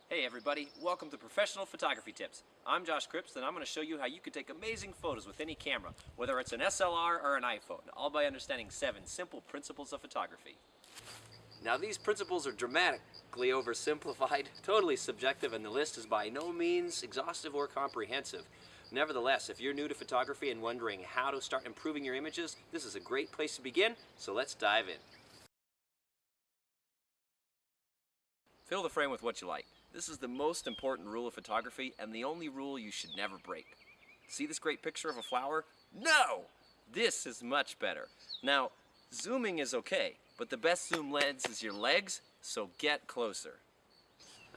Hey everybody, welcome to Professional Photography Tips. I'm Josh Cripps and I'm going to show you how you can take amazing photos with any camera, whether it's an SLR or an iPhone, all by understanding 7 simple principles of photography. Now these principles are dramatically oversimplified, totally subjective, and the list is by no means exhaustive or comprehensive. Nevertheless, if you're new to photography and wondering how to start improving your images, this is a great place to begin, so let's dive in. Fill the frame with what you like. This is the most important rule of photography and the only rule you should never break. See this great picture of a flower? No! This is much better. Now, zooming is okay, but the best zoom lens is your legs, so get closer.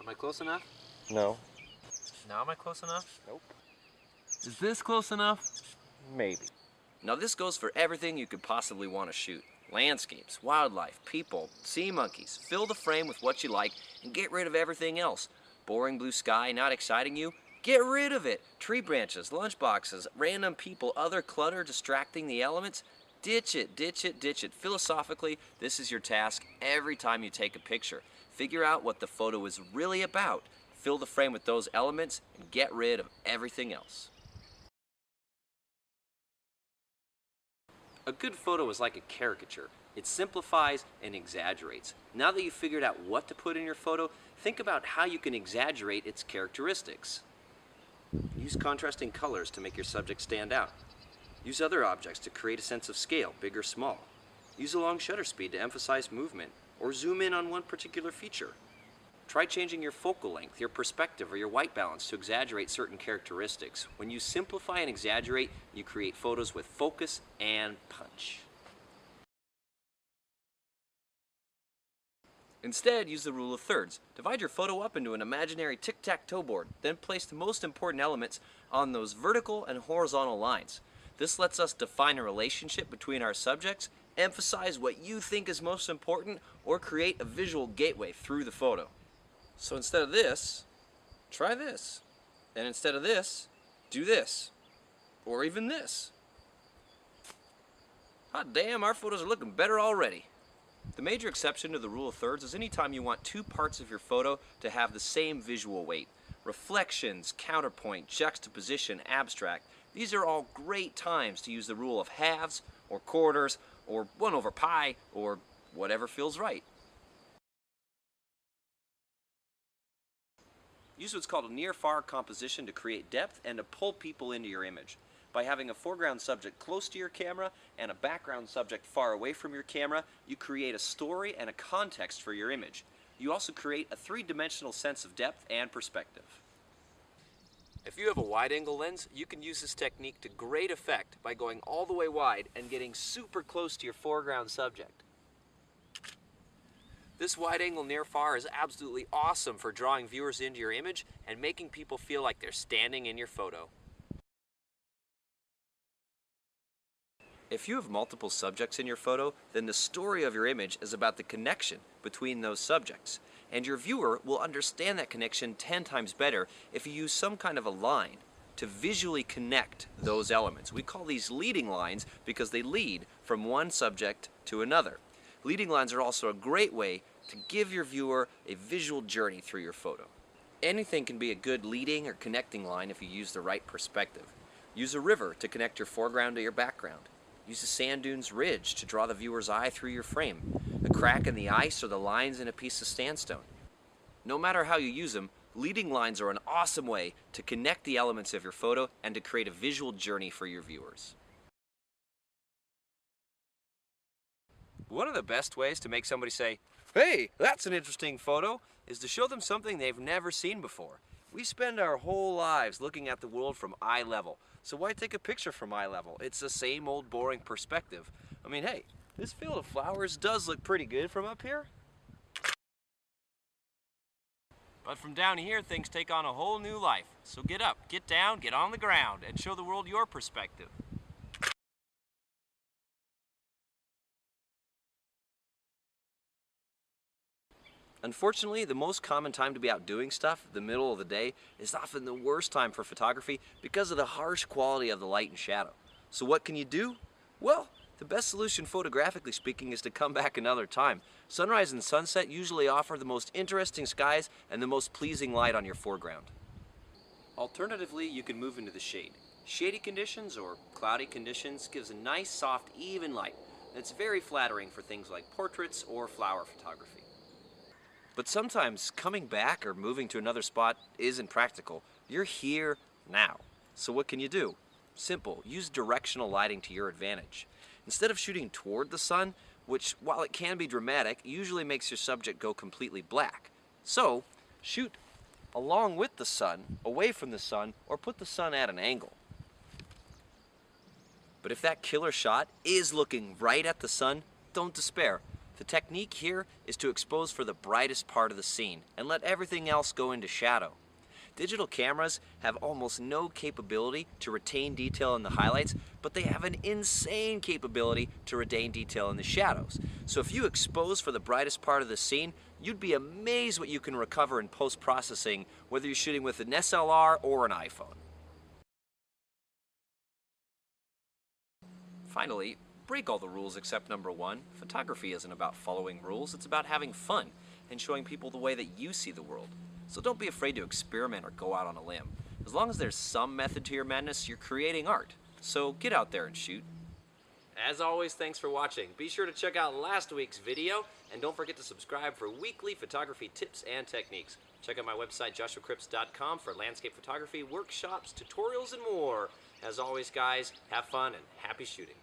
Am I close enough? No. Now am I close enough? Nope. Is this close enough? Maybe. Now this goes for everything you could possibly want to shoot. Landscapes, wildlife, people, sea monkeys. Fill the frame with what you like and get rid of everything else. Boring blue sky not exciting you? Get rid of it. Tree branches, lunch boxes, random people, other clutter distracting the elements. Ditch it, ditch it, ditch it. Philosophically, this is your task every time you take a picture. Figure out what the photo is really about. Fill the frame with those elements and get rid of everything else. A good photo is like a caricature. It simplifies and exaggerates. Now that you've figured out what to put in your photo, think about how you can exaggerate its characteristics. Use contrasting colors to make your subject stand out. Use other objects to create a sense of scale, big or small. Use a long shutter speed to emphasize movement, or zoom in on one particular feature. Try changing your focal length, your perspective, or your white balance to exaggerate certain characteristics. When you simplify and exaggerate, you create photos with focus and punch. Instead, use the rule of thirds. Divide your photo up into an imaginary tic-tac-toe board, then place the most important elements on those vertical and horizontal lines. This lets us define a relationship between our subjects, emphasize what you think is most important, or create a visual gateway through the photo. So instead of this, try this. And instead of this, do this. Or even this. Hot damn, our photos are looking better already. The major exception to the rule of thirds is anytime you want two parts of your photo to have the same visual weight. Reflections, counterpoint, juxtaposition, abstract. These are all great times to use the rule of halves, or quarters, or 1/pi, or whatever feels right. Use what's called a near-far composition to create depth and to pull people into your image. By having a foreground subject close to your camera and a background subject far away from your camera, you create a story and a context for your image. You also create a three-dimensional sense of depth and perspective. If you have a wide-angle lens, you can use this technique to great effect by going all the way wide and getting super close to your foreground subject. This wide-angle near-far is absolutely awesome for drawing viewers into your image and making people feel like they're standing in your photo. If you have multiple subjects in your photo, then the story of your image is about the connection between those subjects. And your viewer will understand that connection 10 times better if you use some kind of a line to visually connect those elements. We call these leading lines because they lead from one subject to another. Leading lines are also a great way to give your viewer a visual journey through your photo. Anything can be a good leading or connecting line if you use the right perspective. Use a river to connect your foreground to your background. Use a sand dunes ridge to draw the viewer's eye through your frame. A crack in the ice or the lines in a piece of sandstone. No matter how you use them, leading lines are an awesome way to connect the elements of your photo and to create a visual journey for your viewers. One of the best ways to make somebody say, "Hey, that's an interesting photo," is to show them something they've never seen before. We spend our whole lives looking at the world from eye level. So why take a picture from eye level? It's the same old boring perspective. I mean, hey, this field of flowers does look pretty good from up here. But from down here, things take on a whole new life. So get up, get down, get on the ground, and show the world your perspective. Unfortunately, the most common time to be out doing stuff, the middle of the day, is often the worst time for photography because of the harsh quality of the light and shadow. So what can you do? Well, The best solution photographically speaking is to come back another time. Sunrise and sunset usually offer the most interesting skies and the most pleasing light on your foreground. Alternatively, you can move into the shade. Shady conditions or cloudy conditions gives a nice, soft, even light that's very flattering for things like portraits or flower photography. But sometimes coming back or moving to another spot isn't practical. You're here now. So what can you do? Simple, use directional lighting to your advantage. Instead of shooting toward the sun, which while it can be dramatic, usually makes your subject go completely black. So, shoot along with the sun, away from the sun, or put the sun at an angle. But if that killer shot is looking right at the sun, don't despair. The technique here is to expose for the brightest part of the scene and let everything else go into shadow. Digital cameras have almost no capability to retain detail in the highlights, but they have an insane capability to retain detail in the shadows. So if you expose for the brightest part of the scene, you'd be amazed what you can recover in post-processing, whether you're shooting with an SLR or an iPhone. Finally, break all the rules except number one. Photography isn't about following rules, it's about having fun and showing people the way that you see the world. So don't be afraid to experiment or go out on a limb. As long as there's some method to your madness, you're creating art. So get out there and shoot. As always, thanks for watching. Be sure to check out last week's video, and don't forget to subscribe for weekly photography tips and techniques. Check out my website, joshuacripps.com, for landscape photography, workshops, tutorials, and more. As always, guys, have fun and happy shooting.